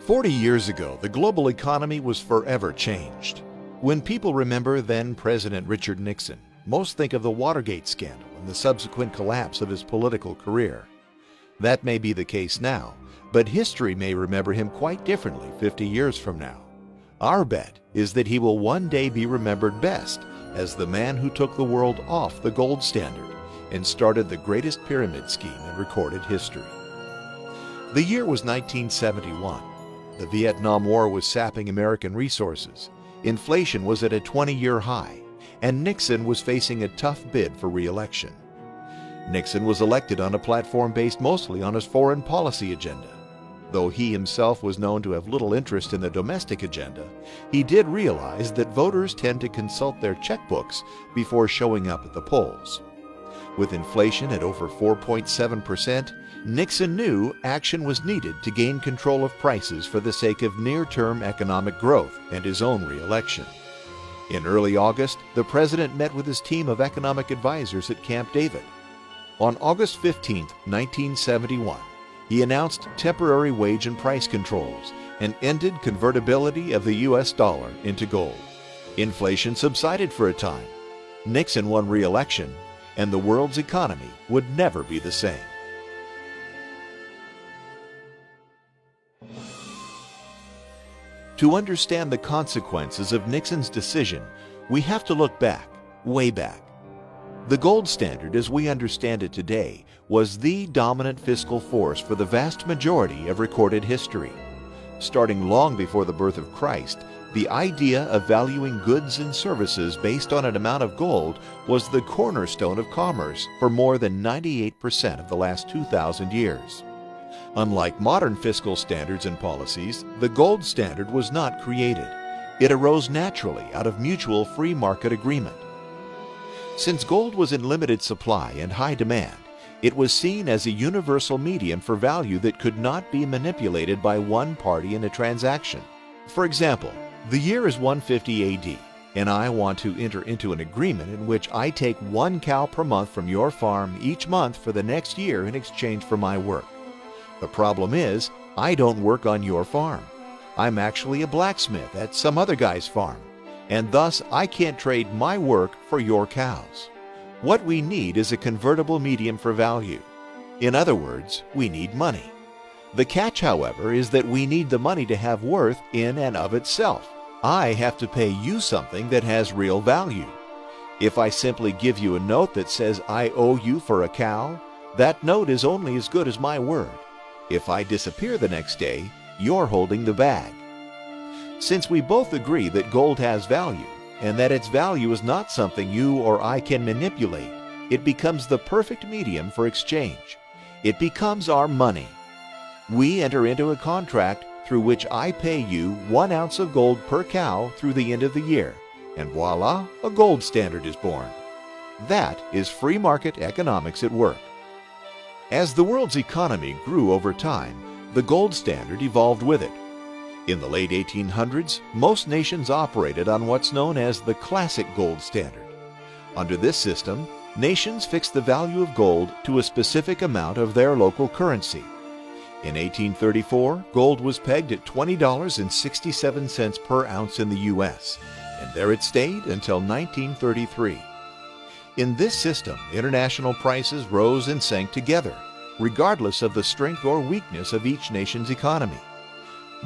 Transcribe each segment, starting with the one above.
40 years ago, the global economy was forever changed. When people remember then-President Richard Nixon, most think of the Watergate scandal and the subsequent collapse of his political career. That may be the case now, but history may remember him quite differently 50 years from now. Our bet is that he will one day be remembered best as the man who took the world off the gold standard and started the greatest pyramid scheme in recorded history. The year was 1971. The Vietnam War was sapping American resources. Inflation was at a 20-year high, and Nixon was facing a tough bid for re-election. Nixon was elected on a platform based mostly on his foreign policy agenda. Though he himself was known to have little interest in the domestic agenda, he did realize that voters tend to consult their checkbooks before showing up at the polls. With inflation at over 4.7%, Nixon knew action was needed to gain control of prices for the sake of near-term economic growth and his own re-election. In early August, the president met with his team of economic advisors at Camp David. On August 15, 1971, he announced temporary wage and price controls and ended convertibility of the U.S. dollar into gold. Inflation subsided for a time. Nixon won re-election, and the world's economy would never be the same. To understand the consequences of Nixon's decision, we have to look back, way back. The gold standard, as we understand it today, was the dominant fiscal force for the vast majority of recorded history. Starting long before the birth of Christ, the idea of valuing goods and services based on an amount of gold was the cornerstone of commerce for more than 98% of the last 2,000 years. Unlike modern fiscal standards and policies, the gold standard was not created. It arose naturally out of mutual free market agreement. Since gold was in limited supply and high demand, it was seen as a universal medium for value that could not be manipulated by one party in a transaction. For example, the year is 150 AD, and I want to enter into an agreement in which I take 1 cow per month from your farm each month for the next year in exchange for my work. The problem is, I don't work on your farm. I'm actually a blacksmith at some other guy's farm, and thus I can't trade my work for your cows. What we need is a convertible medium for value. In other words, we need money. The catch, however, is that we need the money to have worth in and of itself. I have to pay you something that has real value. If I simply give you a note that says I owe you for a cow, that note is only as good as my word. If I disappear the next day, you're holding the bag. Since we both agree that gold has value, and that its value is not something you or I can manipulate, it becomes the perfect medium for exchange. It becomes our money. We enter into a contract through which I pay you 1 ounce of gold per cow through the end of the year, and voila, a gold standard is born. That is free market economics at work. As the world's economy grew over time, the gold standard evolved with it. In the late 1800s, most nations operated on what's known as the classic gold standard. Under this system, nations fixed the value of gold to a specific amount of their local currency. In 1834, gold was pegged at $20.67 per ounce in the U.S., and there it stayed until 1933. In this system, international prices rose and sank together, regardless of the strength or weakness of each nation's economy.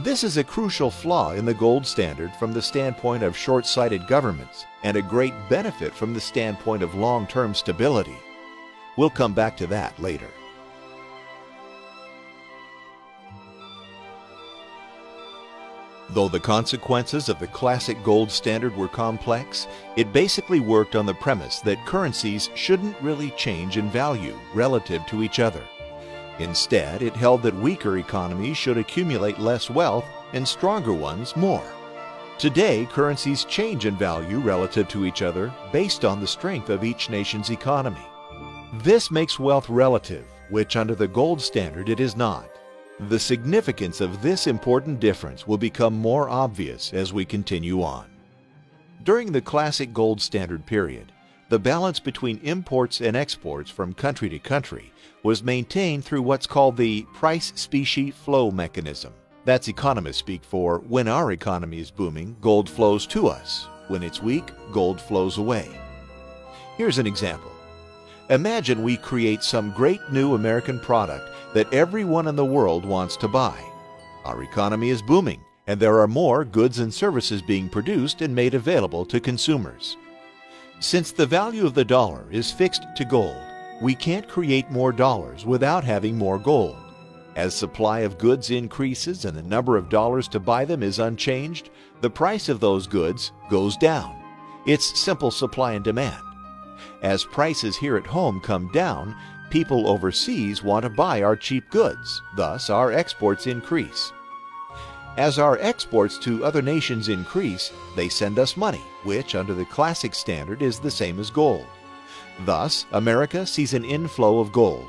This is a crucial flaw in the gold standard from the standpoint of short-sighted governments, and a great benefit from the standpoint of long-term stability. We'll come back to that later. Though the consequences of the classic gold standard were complex, it basically worked on the premise that currencies shouldn't really change in value relative to each other. Instead, it held that weaker economies should accumulate less wealth and stronger ones more. Today, currencies change in value relative to each other based on the strength of each nation's economy. This makes wealth relative, which under the gold standard it is not. The significance of this important difference will become more obvious as we continue on. During the classic gold standard period, the balance between imports and exports from country to country was maintained through what's called the price-specie flow mechanism. That's economists speak for when our economy is booming, gold flows to us. When it's weak, gold flows away. Here's an example. Imagine we create some great new American product that everyone in the world wants to buy. Our economy is booming, and there are more goods and services being produced and made available to consumers. Since the value of the dollar is fixed to gold, we can't create more dollars without having more gold. As supply of goods increases and the number of dollars to buy them is unchanged, the price of those goods goes down. It's simple supply and demand. As prices here at home come down, people overseas want to buy our cheap goods. Thus, our exports increase. As our exports to other nations increase, they send us money, which under the classic standard is the same as gold. Thus, America sees an inflow of gold.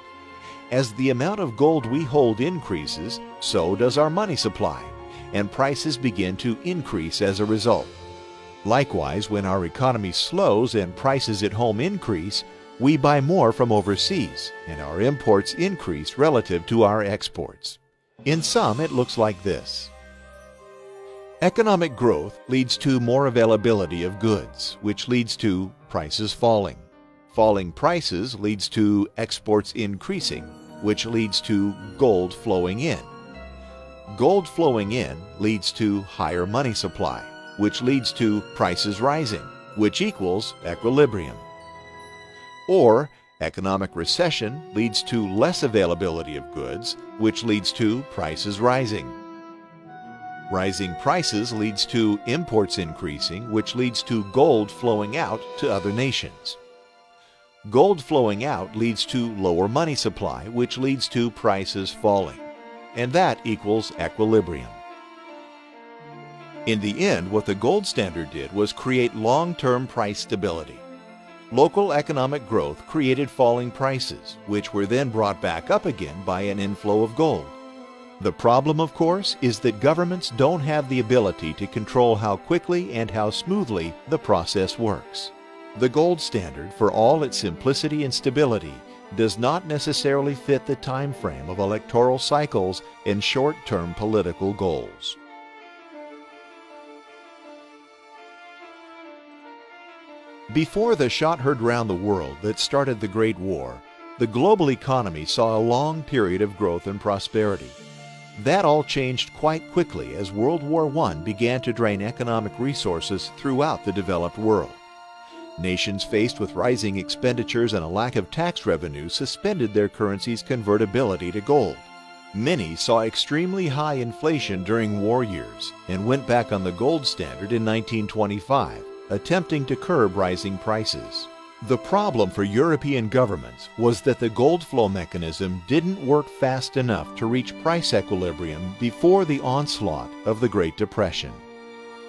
As the amount of gold we hold increases, so does our money supply, and prices begin to increase as a result. Likewise, when our economy slows and prices at home increase, we buy more from overseas, and our imports increase relative to our exports. In sum, it looks like this. Economic growth leads to more availability of goods, which leads to prices falling. Falling prices leads to exports increasing, which leads to gold flowing in. Gold flowing in leads to higher money supply, which leads to prices rising, which equals equilibrium. Or economic recession leads to less availability of goods, which leads to prices rising. Rising prices leads to imports increasing, which leads to gold flowing out to other nations. Gold flowing out leads to lower money supply, which leads to prices falling. And that equals equilibrium. In the end, what the gold standard did was create long-term price stability. Local economic growth created falling prices, which were then brought back up again by an inflow of gold. The problem, of course, is that governments don't have the ability to control how quickly and how smoothly the process works. The gold standard, for all its simplicity and stability, does not necessarily fit the time frame of electoral cycles and short-term political goals. Before the shot heard round the world that started the Great War, the global economy saw a long period of growth and prosperity. That all changed quite quickly as World War I began to drain economic resources throughout the developed world. Nations faced with rising expenditures and a lack of tax revenue suspended their currency's convertibility to gold. Many saw extremely high inflation during war years and went back on the gold standard in 1925, attempting to curb rising prices. The problem for European governments was that the gold flow mechanism didn't work fast enough to reach price equilibrium before the onslaught of the Great Depression.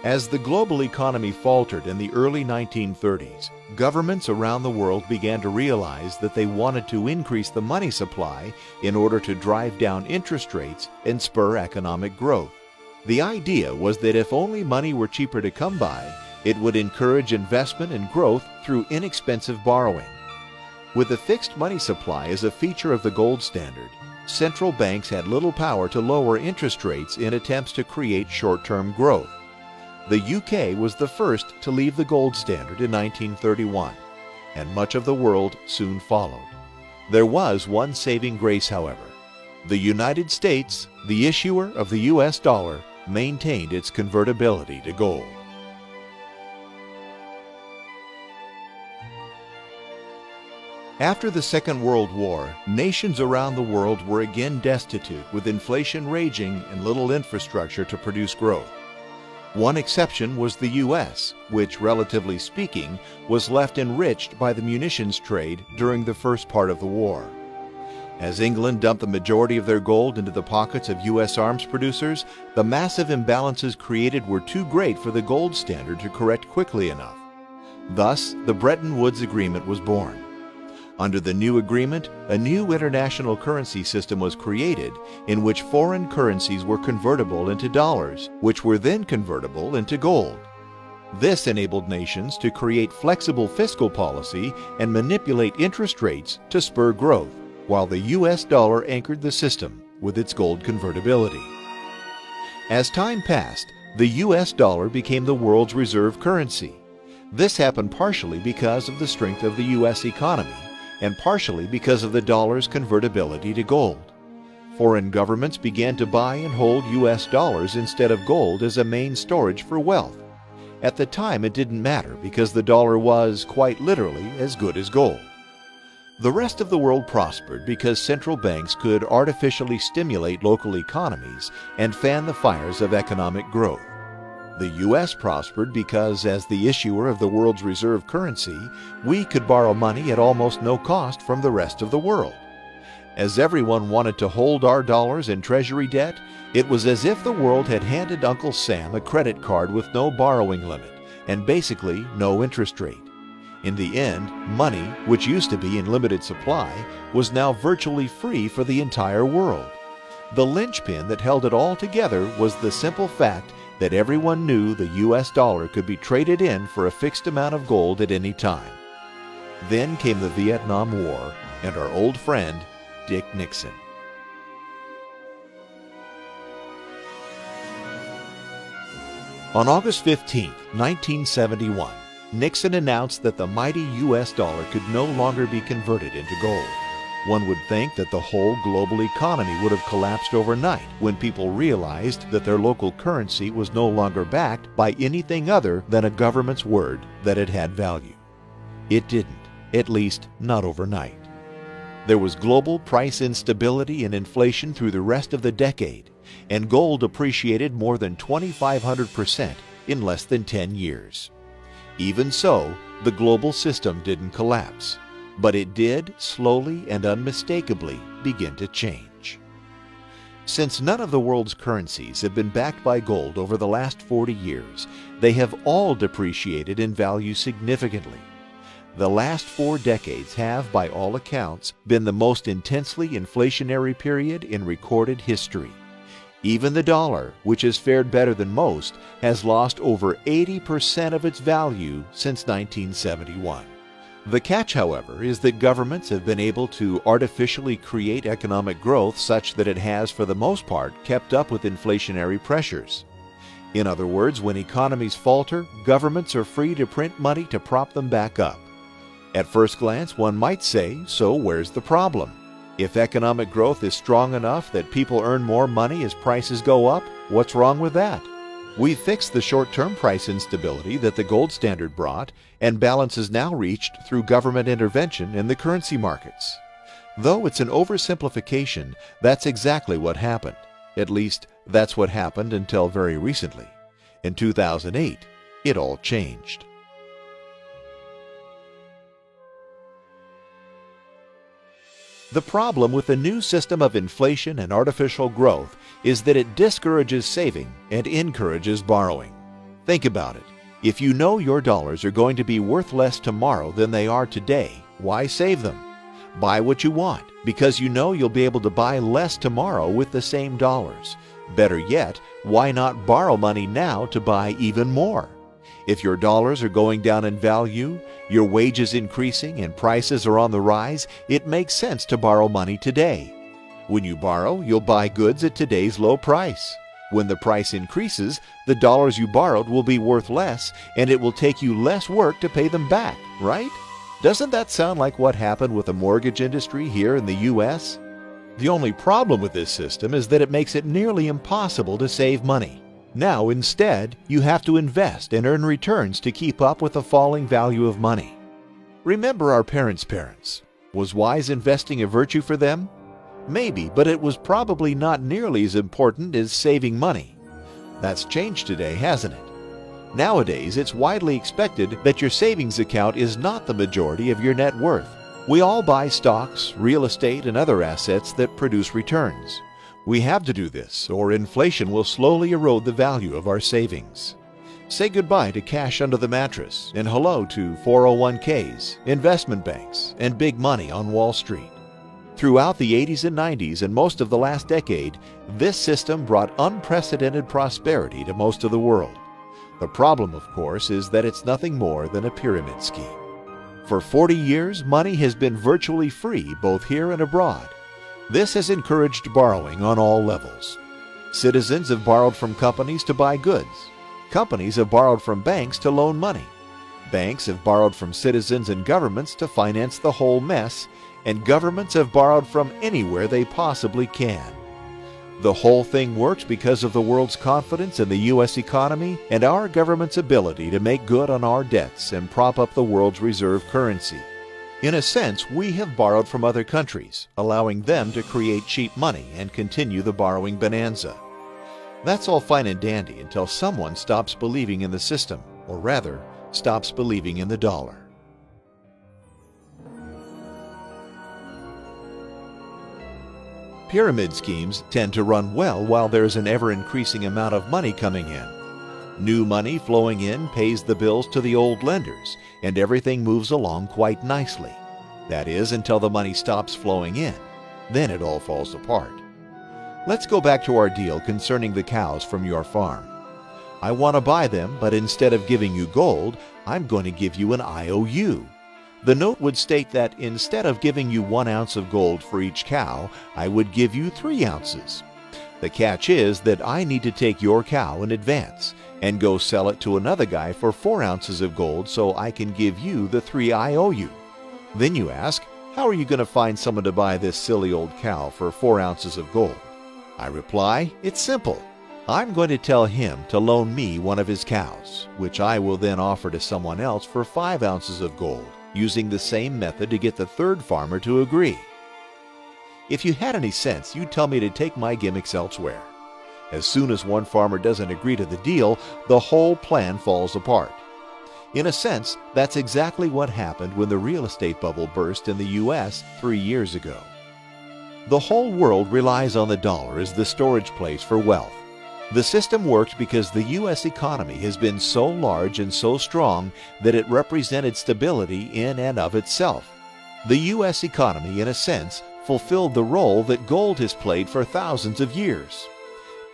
As the global economy faltered in the early 1930s, governments around the world began to realize that they wanted to increase the money supply in order to drive down interest rates and spur economic growth. The idea was that if only money were cheaper to come by, it would encourage investment and growth through inexpensive borrowing. With a fixed money supply as a feature of the gold standard, central banks had little power to lower interest rates in attempts to create short-term growth. The UK was the first to leave the gold standard in 1931, and much of the world soon followed. There was one saving grace, however. The United States, the issuer of the US dollar, maintained its convertibility to gold. After the Second World War, nations around the world were again destitute, with inflation raging and little infrastructure to produce growth. One exception was the U.S., which, relatively speaking, was left enriched by the munitions trade during the first part of the war. As England dumped the majority of their gold into the pockets of U.S. arms producers, the massive imbalances created were too great for the gold standard to correct quickly enough. Thus, the Bretton Woods Agreement was born. Under the new agreement, a new international currency system was created in which foreign currencies were convertible into dollars, which were then convertible into gold. This enabled nations to create flexible fiscal policy and manipulate interest rates to spur growth, while the US dollar anchored the system with its gold convertibility. As time passed, the US dollar became the world's reserve currency. This happened partially because of the strength of the US economy and partially because of the dollar's convertibility to gold. Foreign governments began to buy and hold US dollars instead of gold as a main storage for wealth. At the time, it didn't matter because the dollar was, quite literally, as good as gold. The rest of the world prospered because central banks could artificially stimulate local economies and fan the fires of economic growth. The U.S. prospered because, as the issuer of the world's reserve currency, we could borrow money at almost no cost from the rest of the world. As everyone wanted to hold our dollars in treasury debt, it was as if the world had handed Uncle Sam a credit card with no borrowing limit and basically no interest rate. In the end, money, which used to be in limited supply, was now virtually free for the entire world. The linchpin that held it all together was the simple fact that everyone knew the US dollar could be traded in for a fixed amount of gold at any time. Then came the Vietnam War and our old friend, Dick Nixon. On August 15, 1971, Nixon announced that the mighty US dollar could no longer be converted into gold. One would think that the whole global economy would have collapsed overnight when people realized that their local currency was no longer backed by anything other than a government's word that it had value. It didn't, at least not overnight. There was global price instability and inflation through the rest of the decade, and gold appreciated more than 2,500% in less than 10 years. Even so, the global system didn't collapse, but it did slowly and unmistakably begin to change. Since none of the world's currencies have been backed by gold over the last 40 years, they have all depreciated in value significantly. The last 4 decades have, by all accounts, been the most intensely inflationary period in recorded history. Even the dollar, which has fared better than most, has lost over 80% of its value since 1971. The catch, however, is that governments have been able to artificially create economic growth such that it has, for the most part, kept up with inflationary pressures. In other words, when economies falter, governments are free to print money to prop them back up. At first glance, one might say, so where's the problem? If economic growth is strong enough that people earn more money as prices go up, what's wrong with that? We've fixed the short-term price instability that the gold standard brought, and balance is now reached through government intervention in the currency markets. Though it's an oversimplification, that's exactly what happened. At least, that's what happened until very recently. In 2008, it all changed. The problem with the new system of inflation and artificial growth is that it discourages saving and encourages borrowing. Think about it. If you know your dollars are going to be worth less tomorrow than they are today, why save them? Buy what you want because you know you'll be able to buy less tomorrow with the same dollars. Better yet, why not borrow money now to buy even more? If your dollars are going down in value, your wages increasing, and prices are on the rise, it makes sense to borrow money today. When you borrow, you'll buy goods at today's low price. When the price increases, the dollars you borrowed will be worth less, and it will take you less work to pay them back, right? Doesn't that sound like what happened with the mortgage industry here in the U.S.? The only problem with this system is that it makes it nearly impossible to save money. Now, instead, you have to invest and earn returns to keep up with the falling value of money. Remember our parents' parents. Was wise investing a virtue for them? Maybe, but it was probably not nearly as important as saving money. That's changed today, hasn't it? Nowadays, it's widely expected that your savings account is not the majority of your net worth. We all buy stocks, real estate, and other assets that produce returns. We have to do this, or inflation will slowly erode the value of our savings. Say goodbye to cash under the mattress and hello to 401ks, investment banks, and big money on Wall Street. Throughout the 80s and 90s and most of the last decade, this system brought unprecedented prosperity to most of the world. The problem, of course, is that it's nothing more than a pyramid scheme. For 40 years, money has been virtually free both here and abroad. This has encouraged borrowing on all levels. Citizens have borrowed from companies to buy goods. Companies have borrowed from banks to loan money. Banks have borrowed from citizens and governments to finance the whole mess, and governments have borrowed from anywhere they possibly can. The whole thing works because of the world's confidence in the U.S. economy and our government's ability to make good on our debts and prop up the world's reserve currency. In a sense, we have borrowed from other countries, allowing them to create cheap money and continue the borrowing bonanza. That's all fine and dandy until someone stops believing in the system, or rather, stops believing in the dollar. Pyramid schemes tend to run well while there's an ever-increasing amount of money coming in. New money flowing in pays the bills to the old lenders, and everything moves along quite nicely. That is, until the money stops flowing in. Then it all falls apart. Let's go back to our deal concerning the cows from your farm. I want to buy them, but instead of giving you gold, I'm going to give you an IOU. The note would state that instead of giving you 1 ounce of gold for each cow, I would give you 3 ounces. The catch is that I need to take your cow in advance and go sell it to another guy for 4 ounces of gold so I can give you the 3 I owe you. Then you ask, how are you going to find someone to buy this silly old cow for 4 ounces of gold? I reply, it's simple. I'm going to tell him to loan me one of his cows, which I will then offer to someone else for 5 ounces of gold, using the same method to get the third farmer to agree. If you had any sense, you'd tell me to take my gimmicks elsewhere. As soon as one farmer doesn't agree to the deal, the whole plan falls apart. In a sense, that's exactly what happened when the real estate bubble burst in the U.S. 3 years ago. The whole world relies on the dollar as the storage place for wealth. The system worked because the U.S. economy has been so large and so strong that it represented stability in and of itself. The U.S. economy, in a sense, fulfilled the role that gold has played for thousands of years.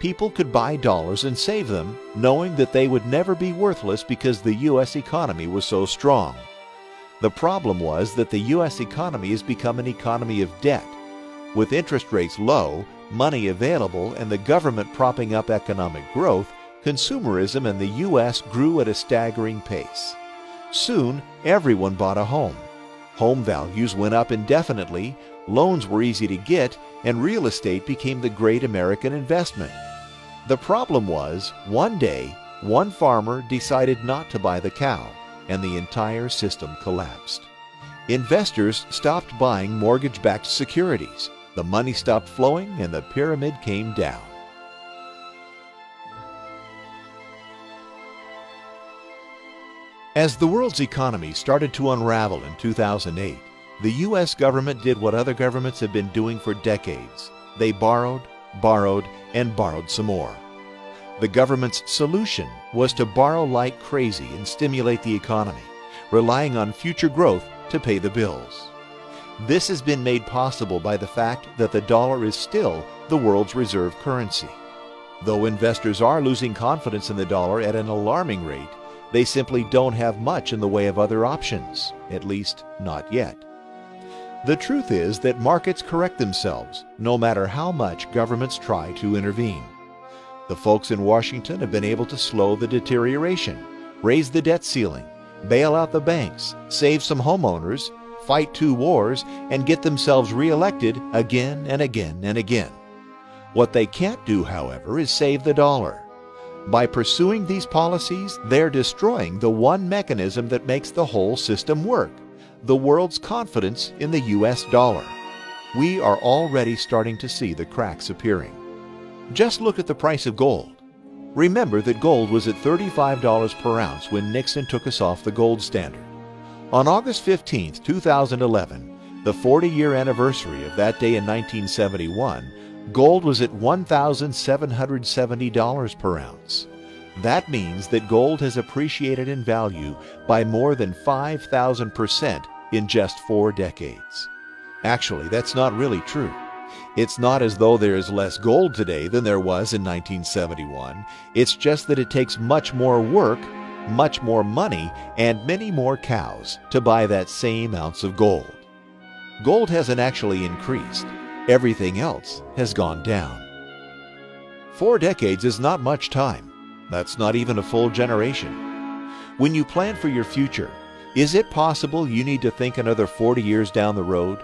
People could buy dollars and save them, knowing that they would never be worthless because the U.S. economy was so strong. The problem was that the U.S. economy has become an economy of debt. With interest rates low, money available, and the government propping up economic growth, consumerism in the U.S. grew at a staggering pace. Soon, everyone bought a home. Home values went up indefinitely, loans were easy to get, and real estate became the great American investment. The problem was, one day, one farmer decided not to buy the cow, and the entire system collapsed. Investors stopped buying mortgage-backed securities. The money stopped flowing and the pyramid came down. As the world's economy started to unravel in 2008, the U.S. government did what other governments have been doing for decades. They borrowed, and borrowed some more. The government's solution was to borrow like crazy and stimulate the economy, relying on future growth to pay the bills. This has been made possible by the fact that the dollar is still the world's reserve currency. Though investors are losing confidence in the dollar at an alarming rate, they simply don't have much in the way of other options, at least not yet. The truth is that markets correct themselves, no matter how much governments try to intervene. The folks in Washington have been able to slow the deterioration, raise the debt ceiling, bail out the banks, save some homeowners, fight 2 wars, and get themselves reelected again and again and again. What they can't do, however, is save the dollar. By pursuing these policies, they're destroying the one mechanism that makes the whole system work, the world's confidence in the U.S. dollar. We are already starting to see the cracks appearing. Just look at the price of gold. Remember that gold was at $35 per ounce when Nixon took us off the gold standard. On August 15, 2011, the 40-year anniversary of that day in 1971, gold was at $1,770 per ounce. That means that gold has appreciated in value by more than 5,000% in just 4 decades. Actually, that's not really true. It's not as though there is less gold today than there was in 1971. It's just that it takes much more work, much more money, and many more cows to buy that same ounce of gold. Gold hasn't actually increased. Everything else has gone down. 4 decades is not much time. That's not even a full generation. When you plan for your future, is it possible you need to think another 40 years down the road?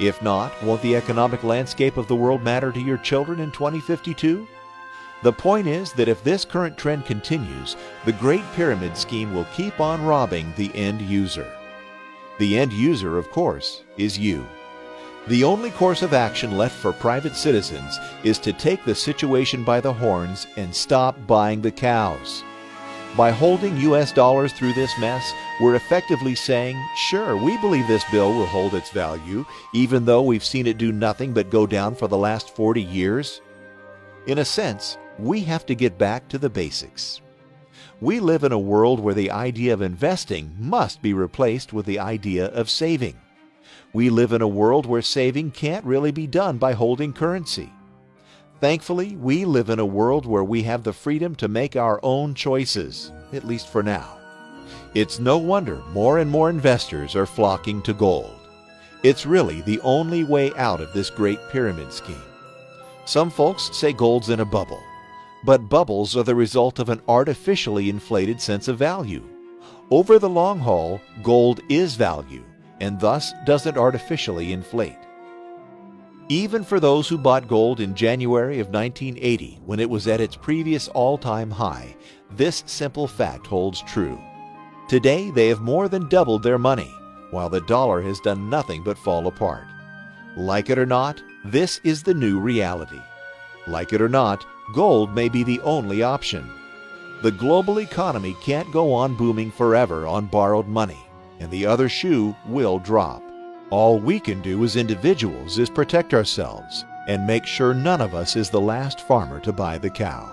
If not, won't the economic landscape of the world matter to your children in 2052? The point is that if this current trend continues, the Great Pyramid Scheme will keep on robbing the end user. The end user, of course, is you. The only course of action left for private citizens is to take the situation by the horns and stop buying the cows. By holding US dollars through this mess, we're effectively saying, sure, we believe this bill will hold its value, even though we've seen it do nothing but go down for the last 40 years. In a sense, we have to get back to the basics. We live in a world where the idea of investing must be replaced with the idea of saving. We live in a world where saving can't really be done by holding currency. Thankfully, we live in a world where we have the freedom to make our own choices, at least for now. It's no wonder more and more investors are flocking to gold. It's really the only way out of this Great Pyramid Scheme. Some folks say gold's in a bubble, but bubbles are the result of an artificially inflated sense of value. Over the long haul, gold is value, and thus doesn't artificially inflate. Even for those who bought gold in January of 1980, when it was at its previous all-time high, this simple fact holds true. Today, they have more than doubled their money, while the dollar has done nothing but fall apart. Like it or not, this is the new reality. Like it or not, gold may be the only option. The global economy can't go on booming forever on borrowed money, and the other shoe will drop. All we can do as individuals is protect ourselves and make sure none of us is the last farmer to buy the cow.